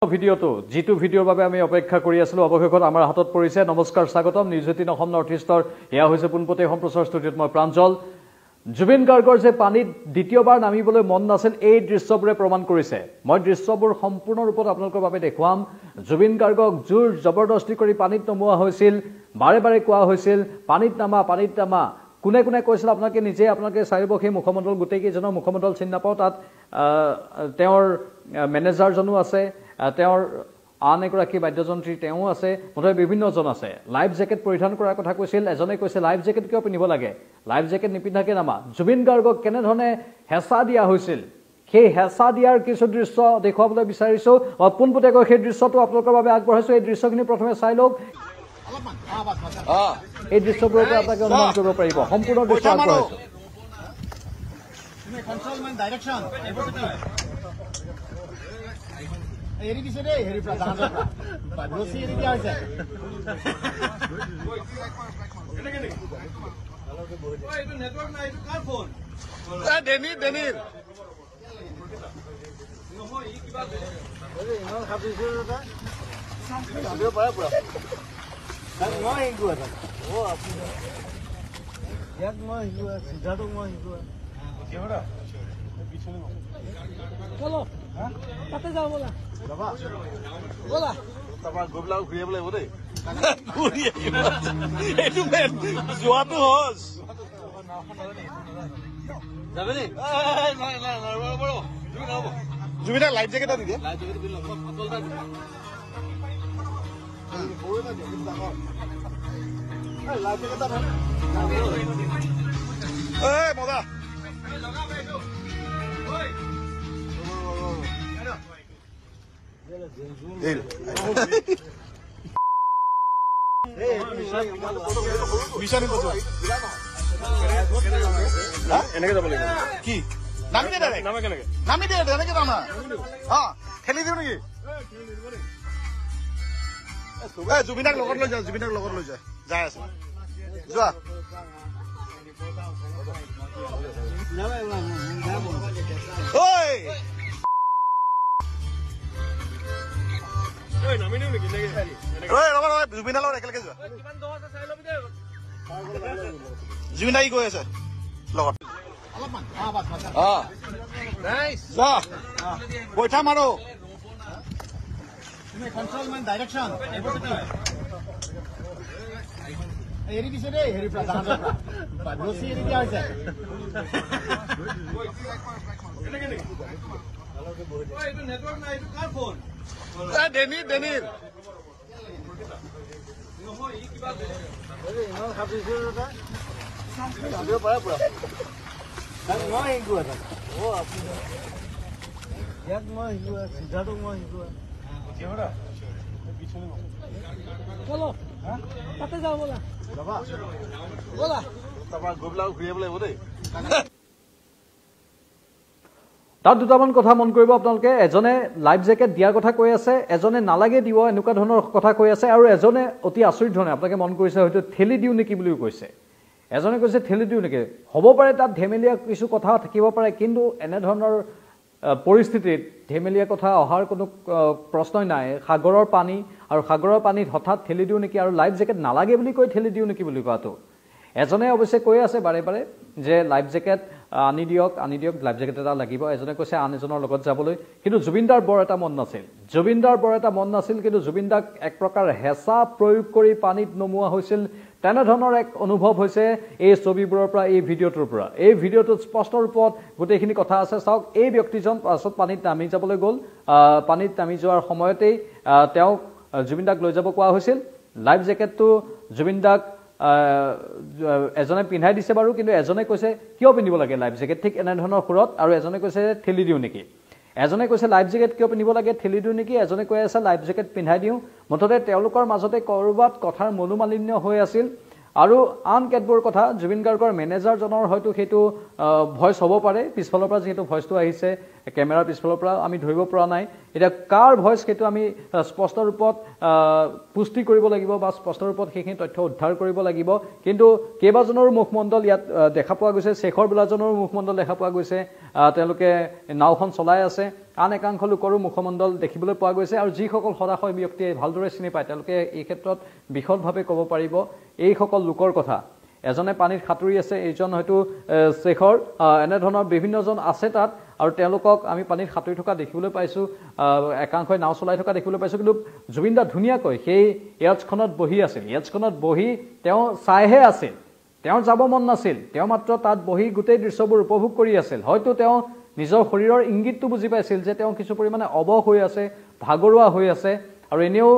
ভিডিওটো যেটো ভিডিওৰ বাবে আমি অপেক্ষা কৰি আছিলো অৱশেষত আমাৰ হাতত পৰিছে নমস্কাৰ স্বাগতম নিউজ 18 অসম নৰ্থ ইষ্টৰ এয়া হৈছে পুনপতে সম্প্ৰচাৰ ষ্টুডিঅত মই প্ৰাঞ্জল জুবিন গাৰ্গৰ যে পানীত দ্বিতীয়বাৰ নামিবলৈ মন নাছিল এই দৃশ্যবোৰে প্ৰমাণ কৰিছে মই দৃশ্যবোৰ সম্পূৰ্ণ ৰূপত আপোনালোকৰ বাবে দেখুৱাম জুবিন গাৰ্গক জোৰ জবৰদস্তি কৰি পানীত নমোৱা হৈছিল বাৰে বাৰে কোৱা হৈছিল পানীত নামা কোনে কোনে কৈছিল আপোনালোকে নিজে আপোনালোকে চাৰিবখী মুখমণ্ডল গোটেই কেইজনৰ মুখমণ্ডল চিন নাপাও তাত তেওঁৰ মেনেজাৰ জনো আছে তেওঁৰ আন এগৰাকী বাদ্যযন্ত্ৰী তেওঁ আছে মুঠতে বিভিন্নজন আছে লাইফ জেকেট পৰিধান কৰাৰ কথা কৈছিল এজনে কৈছে লাইফ জেকেট কিয় পিন্ধিব লাগে লাইফ জেকেট নিপিন্ধাকে নামা জুবিন গাৰ্গক কেনেধৰণে হেঁচা দিয়া হৈছিল সেই হেঁচা দিয়াৰ কিছু দৃশ্য দেখুৱাবলৈ বিচাৰিছো পোনপটীয়াকৈ সেই দৃশ্যটো আপোনালোকৰ বাবে আগবঢ়াইছো এই দৃশ্যখিনি প্ৰথমে চাই লওক এই দৃশ্যবোৰৰ পৰা আপোনালোকে অনুমান কৰিব পাৰিব সম্পূৰ্ণ দৃশ্য আগবঢ়াইছো এৰি দিছে দেই হেৰি পৰা জাহাজৰ পৰা ৰছী এৰি দিয়া হৈছে এইটো নেটৱৰ্ক নাই এইটো কাৰ ফোন ডেনিৰ নহয় ই কিবা ইমান খাবিছে দাদা চাবিও পাৰে পুৰা মই শিকোৱা অ আপুনি ইয়াক মই শিকোৱা সিদ্ধাৰ্থক মই শিকোৱা কেৱৰা পিছনে চলো তাতে যাও বলা বলা তোমাৰ গোবলাও ঘূৰিব লাগিব দেই এইটো যোৱাটো হজ যাবে নি জুবিনা লাইফ জেকেট দি দিয়ে মজা এনেকে যাব লাগিব কি নামি দে নামি দে এনেকে যাম না খেলি দিও নেকি জুবিনাক লগত লৈ যা যাই আছে যোৱা জুবিনাৰ লগত একেলগে যোৱা জুবিনা কি কৈ আছে লগত বৈঠা মাৰো ডাইৰেকশ্যন এৰি দিছে দেই হেৰি পৰা জাহাজৰ পৰা ৰছী এৰি দিয়া হৈছে এইটো নেটৱৰ্ক নাই এইটো কাৰ ফোন ডেনিৰ নহয় ই কিবা ইমান খাবিছে দাদা চাবিও পাৰে পুৰা মই শিকোৱা অ আপুনি ইয়াক মই শিকোৱা সিদ্ধাৰ্থক মই শিকোৱা কেৱৰা পিছনে চলো তাতে যাও বলা তোমাৰ গোবলাও ঘূৰিব লাগিব দেই তাত দুটামান কথা মন কৰিব আপোনালোকে এজনে লাইফ জেকেট দিয়াৰ কথা কৈ আছে এজনে নালাগে দিব এনেকুৱা ধৰণৰ কথা কৈ আছে আৰু এজনে অতি আচৰিত ধৰণে আপোনালোকে মন কৰিছে হয়তো ঠেলি দিও নেকি বুলিও কৈছে এজনে কৈছে ঠেলি দিও নেকি হ'ব পাৰে তাত ধেমেলীয়া কিছু কথা থাকিব পাৰে কিন্তু এনেধৰণৰ পৰিস্থিতিত ধেমেলীয়া কথা অহাৰ কোনো প্ৰশ্নই নাই সাগৰৰ পানী আৰু সাগৰৰ পানীত হঠাৎ ঠেলি দিও নেকি আৰু লাইফ জেকেট নালাগে বুলি কৈ ঠেলি দিও নেকি বুলি কোৱাটো এজনে অৱশ্যে কৈ আছে বাৰে বাৰে যে লাইফ জেকেট আনি দিয়ক লাইফ জেকেট এটা লাগিব এজনে কৈছে আন এজনৰ লগত যাবলৈ কিন্তু জুবিনদাৰ বৰ এটা মন নাছিল কিন্তু জুবিনদাক এক প্ৰকাৰ হেঁচা প্ৰয়োগ কৰি পানীত নমোৱা হৈছিল তেনেধৰণৰ এক অনুভৱ হৈছে এই ছবিবোৰৰ পৰা এই ভিডিঅ'টোৰ পৰা এই ভিডিঅ'টোত স্পষ্ট ৰূপত গোটেইখিনি কথা আছে চাওক এই ব্যক্তিজন পাছত পানীত নামি যাবলৈ গ'ল পানীত নামি যোৱাৰ সময়তেই তেওঁক জুবিনদাক লৈ যাব কোৱা হৈছিল লাইফ জেকেটটো জুবিনদাক এজনে পিন্ধাই দিছে বাৰু কিন্তু এজনে কৈছে কিয় পিন্ধিব লাগে লাইফ জেকেট ঠিক এনেধৰণৰ সুৰত আৰু এজনে কৈছে ঠেলি দিও নেকি এজনে কৈছে লাইফ জেকেট কিয় পিন্ধিব লাগে ঠেলি দিও নেকি এজনে কৈ আছে লাইফ জেকেট পিন্ধাই দিওঁ মুঠতে তেওঁলোকৰ মাজতে কৰবাত কথাৰ মনোমালিন্য হৈ আছিল আৰু আন কেতবোৰ কথা জুবিন গাৰ্গৰ মেনেজাৰজনৰ হয়তো সেইটো ভইচ হ'ব পাৰে পিছফালৰ পৰা যেহেতু ভইচটো আহিছে কেমেৰাৰ পিছফালৰ পৰা আমি ধৰিব পৰা নাই এতিয়া কাৰ ভইচ সেইটো আমি স্পষ্ট ৰূপত পুষ্টি কৰিব লাগিব বা স্পষ্ট ৰূপত সেইখিনি তথ্য উদ্ধাৰ কৰিব লাগিব কিন্তু কেইবাজনৰো মুখমণ্ডল ইয়াত দেখা পোৱা গৈছে শেখৰ বোলাজনৰো মুখমণ্ডল দেখা পোৱা গৈছে তেওঁলোকে নাওখন চলাই আছে আন একাংশ লোকৰো মুখমণ্ডল দেখিবলৈ পোৱা গৈছে আৰু যিসকল সদাশয় ব্যক্তিয়ে ভালদৰে চিনি পায় তেওঁলোকে এই ক্ষেত্ৰত বিশদভাৱে ক'ব পাৰিব এইসকল লোকৰ কথা এজনে পানীত সাঁতুৰি আছে এইজন হয়তো শেখৰ এনেধৰণৰ বিভিন্নজন আছে তাত আৰু তেওঁলোকক আমি পানীত সাঁতুৰি থকা দেখিবলৈ পাইছোঁ একাংশই নাও চলাই থকা দেখিবলৈ পাইছোঁ কিন্তু জুবিন দা ধুনীয়াকৈ সেই এয়াৰ্ছখনত বহি আছিল এয়াৰ্ছখনত বহি তেওঁ চাইহে আছিল তেওঁৰ যাব মন নাছিল তেওঁ মাত্ৰ তাত বহি গোটেই দৃশ্যবোৰ উপভোগ কৰি আছিল হয়তো তেওঁ নিজৰ শৰীৰৰ ইংগিতটো বুজি পাইছিল যে তেওঁ কিছু পৰিমাণে অৱস হৈ আছে ভাগৰুৱা হৈ আছে আৰু এনেও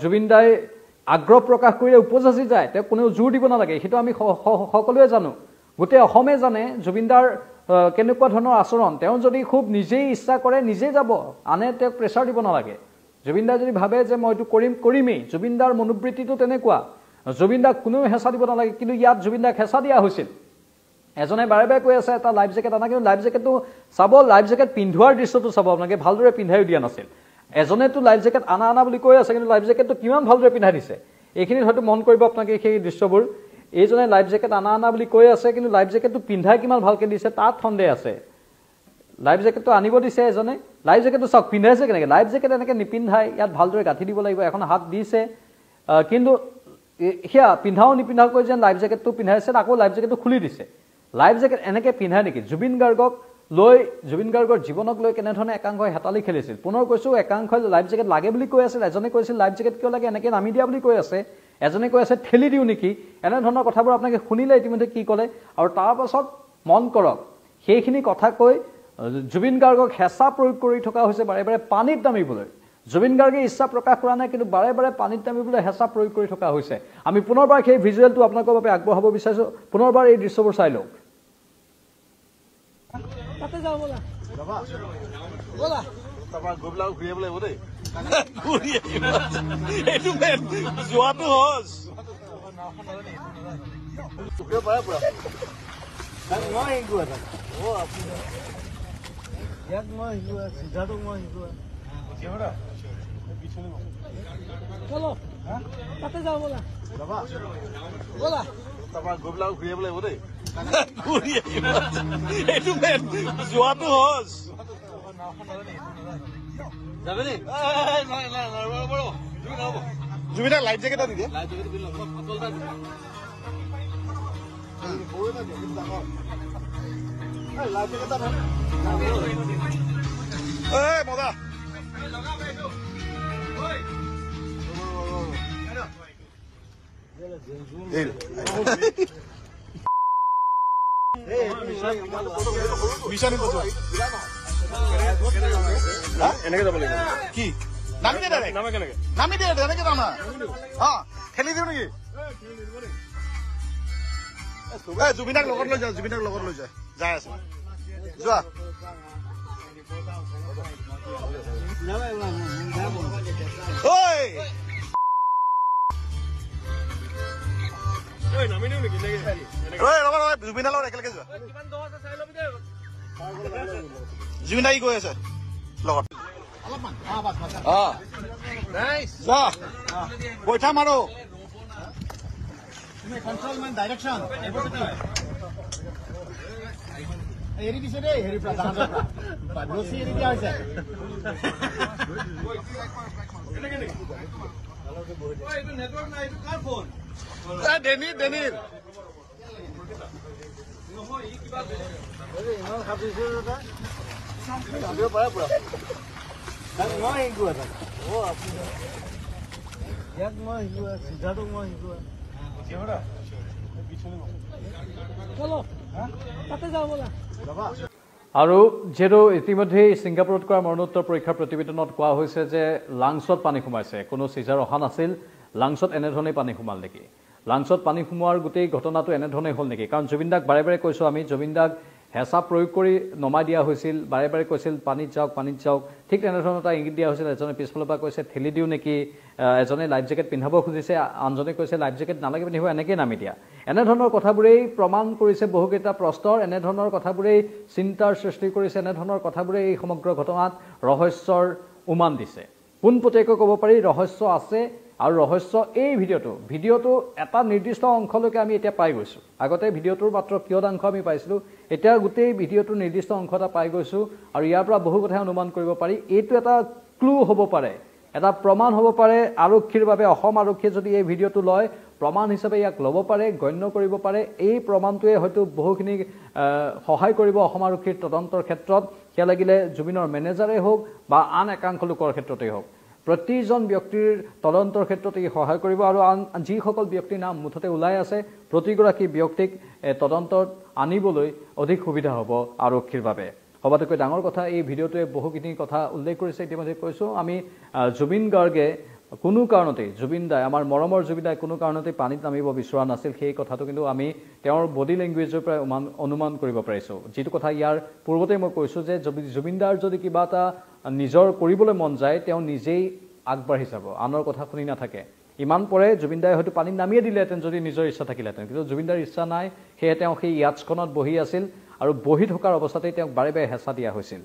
জুবিন দাই আগ্ৰহ প্ৰকাশ কৰিলে উপজাচি যায় তেওঁ কোনেও জোৰ দিব নালাগে সেইটো আমি সকলোৱে জানো গোটেই অসমে জানে জুবিন দাৰ কেনেকুৱা ধৰণৰ আচৰণ তেওঁ যদি খুব নিজেই ইচ্ছা কৰে নিজেই যাব আনে তেওঁক প্ৰেছাৰ দিব নালাগে জুবিন দাই যদি ভাবে যে মই এইটো কৰিমেই জুবিন দাৰ মনোবৃত্তিটো তেনেকুৱা জুবিন দাক কোনেও হেঁচা দিব নালাগে কিন্তু ইয়াত জুবিন দাক হেঁচা দিয়া হৈছিল এজনে বাৰে বাৰে কৈ আছে এটা লাইফ জেকেট আনা কিন্তু লাইফ জেকেটটো চাব লাইফ জেকেট পিন্ধোৱাৰ দৃশ্যটো চাব আপোনালোকে ভালদৰে পিন্ধাইও দিয়া নাছিল এজনেতো লাইফ জেকেট আনা বুলি কৈ আছে কিন্তু লাইফ জেকেটটো কিমান ভালদৰে পিন্ধাই দিছে এইখিনিত হয়তো মন কৰিব আপোনালোকে সেই দৃশ্যবোৰ এইজনে লাইফ জেকেট আনা বুলি কৈ আছে কিন্তু লাইফ জেকেটটো পিন্ধাই কিমান ভালকৈ দিছে তাত সন্দেহ আছে লাইফ জেকেটটো আনিব দিছে এজনে লাইফ জেকেটটো চাওক পিন্ধাইছে কেনেকৈ লাইফ জেকেট এনেকৈ নিপিন্ধাই ইয়াত ভালদৰে গাঁঠি দিব লাগিব এখন হাত দিছে কিন্তু সেয়া পিন্ধাও নিপিন্ধাকৈ যেন লাইফ জেকেটটো পিন্ধাইছে আকৌ লাইফ জেকেটটো খুলি দিছে লাইফ জেকেট এনেকৈ পিন্ধাই নেকি জুবিন গাৰ্গক লৈ জুবিন গাৰ্গৰ জীৱনক লৈ কেনেধৰণে একাংশই হেতালি খেলিছিল পুনৰ কৈছোঁ একাংশই লাইফ জেকেট লাগে বুলি কৈ আছিল এজনে কৈছিল লাইফ জেকেট কিয় লাগে এনেকৈ নামি দিয়া বুলি কৈ আছে এজনে কৈ আছে ঠেলি দিওঁ নেকি এনেধৰণৰ কথাবোৰ আপোনালোকে শুনিলে ইতিমধ্যে কি ক'লে আৰু তাৰপাছত মন কৰক সেইখিনি কথা কৈ জুবিন গাৰ্গক হেঁচা প্ৰয়োগ কৰি থকা হৈছে বাৰে বাৰে পানীত নামিবলৈ জুবিন গাৰ্গে ইচ্ছা প্ৰকাশ কৰা নাই কিন্তু বাৰে বাৰে পানীত নামিবলৈ হেঁচা প্ৰয়োগ কৰি থকা হৈছে আমি পুনৰবাৰ সেই ভিজুৱেলটো আপোনালোকৰ বাবে আগবঢ়াব বিচাৰিছোঁ পুনৰবাৰ এই দৃশ্যবোৰ চাই লওক তাতে যাও বলা বলা তাপা গবলা ঘুৰিব লাগিব দেই এইটো মেন যোৱাটো হজ ঘুৰিব পাৰে পুৰা মই শিকোৱা ও আপুনি ইয়াক মই শিকোৱা চিধাটো মই শিকোৱা চলো তাতে যাও বলা বলা তাপা গবলা ঘুৰিব লাগিব দেই এইটো মেন যোৱাটো হজ জুবিনা লাইফ জেকেট আনি দিয়ে মজা এনেকে যাব লাগিব কি নামি দে নামি দে এনেকে যাম না খেলি দিওঁ নেকি জুবিনাক লগত লৈ যা যাই আছে যোৱা জুবিনাৰ লগত একেলগে যোৱা জুবিনা কি কৈ আছে লগত বৈঠা মাৰো ডাইৰেকশ্যন এৰি দিছে দেই হেৰি ৰছী এৰি দিয়া হৈছে ডেনিৰ ইমান খাবিছো ভাবিব পাৰে পুৰা মই শিকোৱা আপুনি ইয়াক মই শিকোৱা চিধাটোক মই শিকোৱা চলো তাতে যাও বলা আৰু যিহেতু ইতিমধ্যেই ছিংগাপুৰত কৰা মৰণোত্তৰ পৰীক্ষাৰ প্ৰতিবেদনত কোৱা হৈছে যে লাংছত পানী সোমাইছে কোনো চিজাৰ অহা নাছিল লাংছত এনেধৰণেই পানী সোমাল নেকি লাংছত পানী সোমোৱাৰ গোটেই ঘটনাটো এনেধৰণেই হ'ল নেকি কাৰণ জুবিন দাক বাৰে বাৰে কৈছোঁ আমি জুবিন দাক হেঁচা প্ৰয়োগ কৰি নমাই দিয়া হৈছিল বাৰে বাৰে কৈছিল পানীত যাওক ঠিক তেনেধৰণৰ এটা ইংগিত দিয়া হৈছিল এজনে পিছফালৰ পৰা কৈছে ঠেলি দিওঁ নেকি এজনে লাইফ জেকেট পিন্ধাব খুজিছে আনজনে কৈছে লাইফ জেকেট নালাগে পিন্ধিব এনেকৈ নামি দিয়া এনেধৰণৰ কথাবোৰেই প্ৰমাণ কৰিছে বহুকেইটা প্ৰশ্নৰ, এনেধৰণৰ কথাবোৰেই চিন্তাৰ সৃষ্টি কৰিছে, এনেধৰণৰ কথাবোৰেই এই সমগ্ৰ ঘটনাত ৰহস্যৰ উমান দিছে। পোনপটীয়াকৈ ক'ব পাৰি ৰহস্য আছে, আৰু ৰহস্য এই ভিডিঅ'টো এটা নিৰ্দিষ্ট অংশলৈকে আমি এতিয়া পাই গৈছোঁ। আগতে ভিডিঅ'টোৰ মাত্ৰ কিয়দাংশ আমি পাইছিলোঁ, এতিয়া গোটেই ভিডিঅ'টোৰ নিৰ্দিষ্ট অংশ এটা পাই গৈছোঁ, আৰু ইয়াৰ পৰা বহু কথাই অনুমান কৰিব পাৰি। এইটো এটা ক্লু হ'ব পাৰে, এটা প্ৰমাণ হ'ব পাৰে আৰক্ষীৰ বাবে। অসম আৰক্ষীয়ে যদি এই ভিডিঅ'টো লয়, প্ৰমাণ হিচাপে ইয়াক ল'ব পাৰে, গণ্য কৰিব পাৰে। এই প্ৰমাণটোৱে হয়তো বহুখিনি সহায় কৰিব অসম আৰক্ষীৰ তদন্তৰ ক্ষেত্ৰত, সেয়া লাগিলে জুবিনৰ মেনেজাৰেই হওক বা আন একাংশ লোকৰ ক্ষেত্ৰতেই হওক। প্ৰতিজন ব্যক্তিৰ তদন্তৰ ক্ষেত্ৰত ই সহায় কৰিব, আৰু আন যিসকল ব্যক্তিৰ নাম মুঠতে ওলাই আছে, প্ৰতিগৰাকী ব্যক্তিক তদন্তত আনিবলৈ অধিক সুবিধা হ'ব আৰক্ষীৰ বাবে। সবাতোকৈ ডাঙৰ কথা, এই ভিডিঅ'টোৱে বহুখিনি কথা উল্লেখ কৰিছে। ইতিমধ্যে কৈছোঁ আমি, জুবিন গাৰ্গে কোনো কাৰণতেই, জুবিন দাই, আমাৰ মৰমৰ জুবিন দাই কোনো কাৰণতেই পানীত নামিব বিচৰা নাছিল। সেই কথাটো কিন্তু আমি তেওঁৰ বডি লেংগুৱেজৰ পৰা অনুমান কৰিব পাৰিছোঁ। যিটো কথা ইয়াৰ পূৰ্বতে মই কৈছোঁ যে জুবিন দাৰ যদি কিবা এটা নিজৰ কৰিবলৈ মন যায়, তেওঁ নিজেই আগবাঢ়ি যাব, আনৰ কথা শুনি নাথাকে। ইমান পৰে জুবিন দাই হয়তো পানীত নামিয়ে দিলেহেঁতেন যদি নিজৰ ইচ্ছা থাকিলেহেঁতেন, কিন্তু জুবিন দাৰ ইচ্ছা নাই। সেয়ে তেওঁ সেই ইয়াচ্ছখনত বহি আছিল, আৰু বহি থকাৰ অৱস্থাতেই তেওঁক বাৰে বাৰে হেঁচা দিয়া হৈছিল।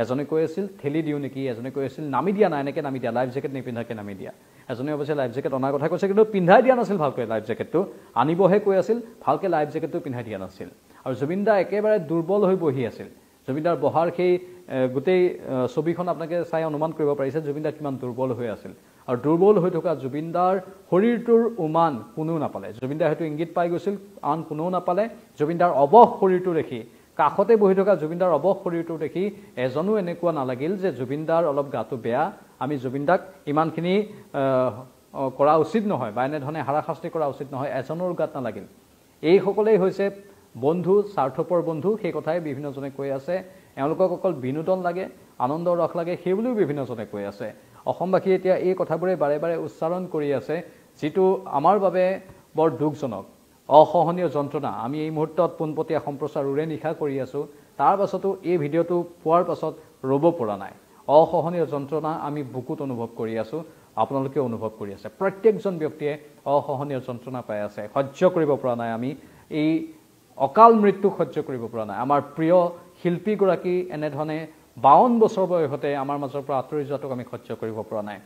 এজনে কৈ আছিল ঠেলি দিওঁ নেকি, এজনে কৈ আছিল নামি দিয়া নাই, এনেকৈ নামি দিয়া, লাইফ জেকেট নিপিন্ধাকৈ নামি দিয়া। এজনে অৱশ্যে লাইফ জেকেট অনাৰ কথা কৈছে, কিন্তু পিন্ধাই দিয়া নাছিল ভালকৈ। লাইফ জেকেটটো আনিবহে কৈ আছিল, ভালকৈ লাইফ জেকেটটো পিন্ধাই দিয়া নাছিল। আৰু জুবিন দা একেবাৰে দুৰ্বল হৈ বহি আছিল। জুবিন দাৰ বহাৰ সেই গোটেই ছবিখন আপোনালোকে চাই অনুমান কৰিব পাৰিছে জুবিন দা কিমান দুৰ্বল হৈ আছিল। আৰু দুৰ্বল হৈ থকা জুবিন দাৰ শৰীৰটোৰ উমান কোনেও নাপালে। জুবিন দাই হয়তো ইংগিত পাই গৈছিল, আন কোনেও নাপালে। জুবিন দাৰ অৱশ শৰীৰটো দেখি, কাষতে বহি থকা জুবিন দাৰ অৱশ শৰীৰটো দেখি এজনো এনেকুৱা নালাগিল যে জুবিন দাৰ অলপ গাটো বেয়া, আমি জুবিন দাক ইমানখিনি কৰা উচিত নহয় বা এনেধৰণে হাৰাশাস্তি কৰা উচিত নহয়, এজনৰ গাত নালাগিল। এইসকলেই হৈছে বন্ধু, স্বাৰ্থপৰ বন্ধু। সেই কথাই বিভিন্নজনে কৈ আছে। এওঁলোকক অকল বিনোদন লাগে, আনন্দৰ ৰস লাগে, সেইবুলিও বিভিন্নজনে কৈ আছে। অসমবাসীয়ে এতিয়া এই কথাবোৰে বাৰে বাৰে উচ্চাৰণ কৰি আছে, যিটো আমাৰ বাবে বৰ দুখজনক, অসহনীয় যন্ত্ৰণা। আমি এই মুহূৰ্তত পোনপটীয়া সম্প্ৰচাৰ উৰে নিশা কৰি আছোঁ, তাৰ পাছতো এই ভিডিঅ'টো পোৱাৰ পাছত ৰ'ব পৰা নাই। অসহনীয় যন্ত্ৰণা আমি বুকুত অনুভৱ কৰি আছোঁ, আপোনালোকে অনুভৱ কৰি আছে। প্ৰত্যেকজন ব্যক্তিয়ে অসহনীয় যন্ত্ৰণা পাই আছে, সহ্য কৰিব পৰা নাই। আমি এই অকাল মৃত্যুক সহ্য কৰিব পৰা নাই। আমাৰ প্ৰিয় শিল্পীগৰাকী এনেধৰণে 52 বছৰ বয়সতে আমাৰ মাজৰ পৰা আঁতৰি যোৱাটোক আমি সহ্য কৰিব পৰা নাই।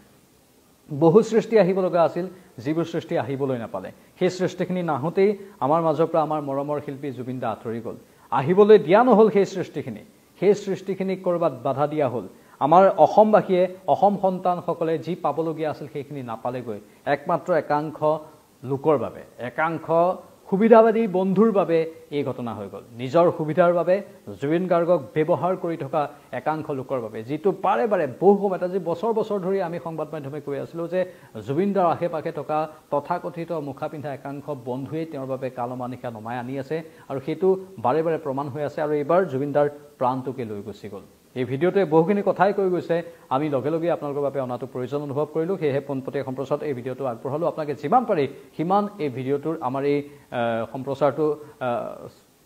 বহু সৃষ্টি আহিব লগা আছিল, যিবোৰ সৃষ্টি আহিবলৈ নাপালে। সেই সৃষ্টিখিনি নাহোঁতেই আমাৰ মাজৰ পৰা আমাৰ মৰমৰ শিল্পী জুবিন দা আঁতৰি গ'ল। আহিবলৈ দিয়া নহ'ল সেই সৃষ্টিখিনিক ক'ৰবাত বাধা দিয়া হ'ল। আমাৰ অসমবাসীয়ে, অসম সন্তানসকলে যি পাবলগীয়া আছিল সেইখিনি নাপালেগৈ, একমাত্ৰ একাংশ লোকৰ বাবে, একাংশ সুবিধাবাদী বন্ধুৰ বাবে এই ঘটনা হৈ গ'ল। নিজৰ সুবিধাৰ বাবে জুবিন গাৰ্গক ব্যৱহাৰ কৰি থকা একাংশ লোকৰ বাবে, যিটো বাৰে বাৰে বহু সময়ত, আজি বছৰ বছৰ ধৰি আমি সংবাদ মাধ্যমে কৈ আছিলোঁ যে জুবিন দাৰ আশে পাশে থকা তথাকথিত মুখা পিন্ধা একাংশ বন্ধুৱেই তেওঁৰ বাবে কালমানিশা নমাই আনি আছে, আৰু সেইটো বাৰে বাৰে প্ৰমাণ হৈ আছে। আৰু এইবাৰ জুবিন দাৰ প্ৰাণটোকে লৈ গুচি গ'ল। এই ভিডিঅ'টোৱে বহুখিনি কথাই কৈ গৈছে, আমি লগে লগে আপোনালোকৰ বাবে অনাটো প্ৰয়োজন অনুভৱ কৰিলোঁ। সেয়েহে পোনপটীয়া সম্প্ৰচাৰত এই ভিডিঅ'টো আগবঢ়ালোঁ। আপোনালোকে যিমান পাৰি সিমান এই ভিডিঅ'টোৰ, আমাৰ এই সম্প্ৰচাৰটো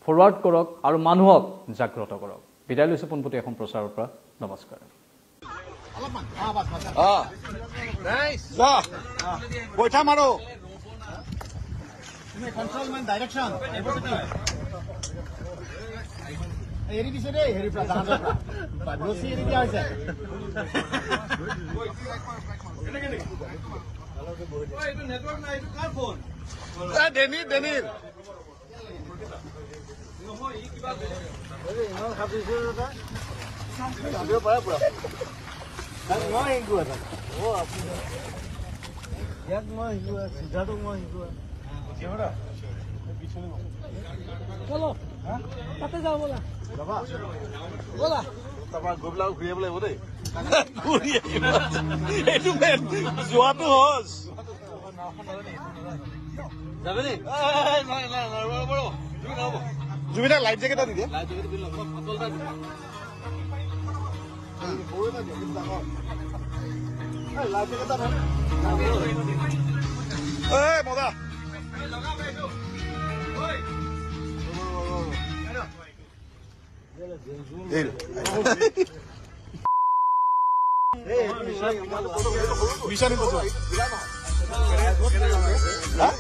ফৰৱাৰ্ড কৰক আৰু মানুহক জাগ্ৰত কৰক। বিদায় লৈছোঁ পোনপটীয়া সম্প্ৰচাৰৰ পৰা। নমস্কাৰ। এৰি দিছে দেই, হেৰি পৰা ৰছী এৰি দিয়া হৈছে। ইমান খাবিছো ভাবিব পাৰে পুৰা। মই শিকোৱা তাক, আপুনি ইয়াক মই শিকোৱা, চিধাটোক মই শিকোৱা। বলো তাতে যাওঁ, ব'লা ব'লা। তাৰপৰা গৈ পেলাই ঘূৰি আহিব লাগিব দেই। যোৱাটো সহজ যাবে নি? জুবিনক লাইফ জেকেট এটা দি দিয়ে। লাইফ জেকেট মজা।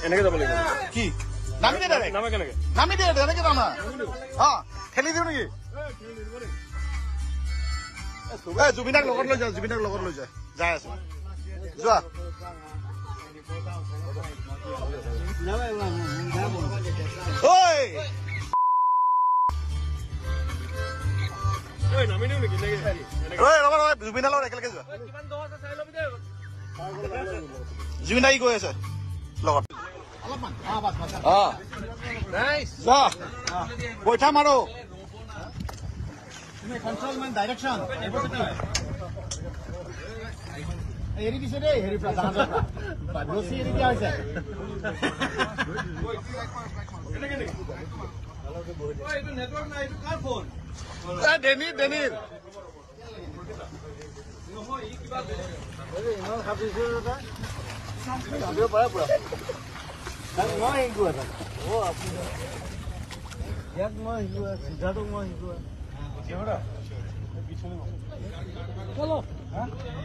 এনেকে যাব লাগিব কি নামি দে ডাইৰেক্ট নামি দে এনেকে যাম না ঠেলি দিওঁ নেকি জুবিনাক লগত লৈ যাওঁ জুবিনাক লগত লৈ যাই আছো যোৱা জুবিনাৰ লগত একেলগে যোৱা জুবিনা কি কৈ আছে লগত বৈঠা মাৰো কন্ট্ৰলমেণ্ট ডাইৰেকশ্যন এৰি দিছে দেই হেৰি ৰছী এৰি দিয়া হৈছে ডেনিৰ ইমান খাবিছো ভাবিব পাৰে পুৰা মই শিকোৱা আপুনি ইয়াক মই শিকোৱা চিধাটোক মই শিকোৱা বলো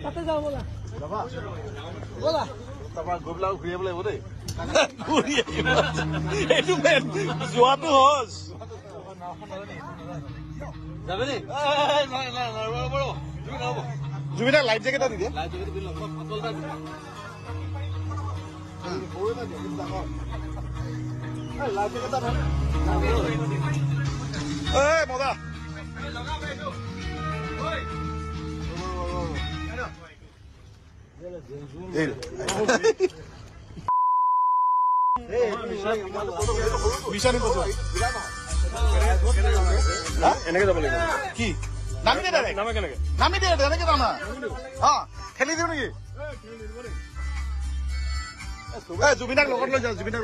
তাতে যাওঁ বলা যাবা বলা তাৰপৰা গৈ পেলাই ঘূৰি আহিব লাগিব দেই ঘূৰি এইটো মেইন যোৱাটো সহজ যাবে নি জুবিনাৰ লাইফ জেকেট এটা দি দিয়ে মজা এনেকে যাব লাগিব কি নামি দে ডাইৰেক্ট নামি দে এনেকে যাম না ঠেলি দিওঁ নেকি জুবিনাক লগত লৈ যাওঁ জুবিনাক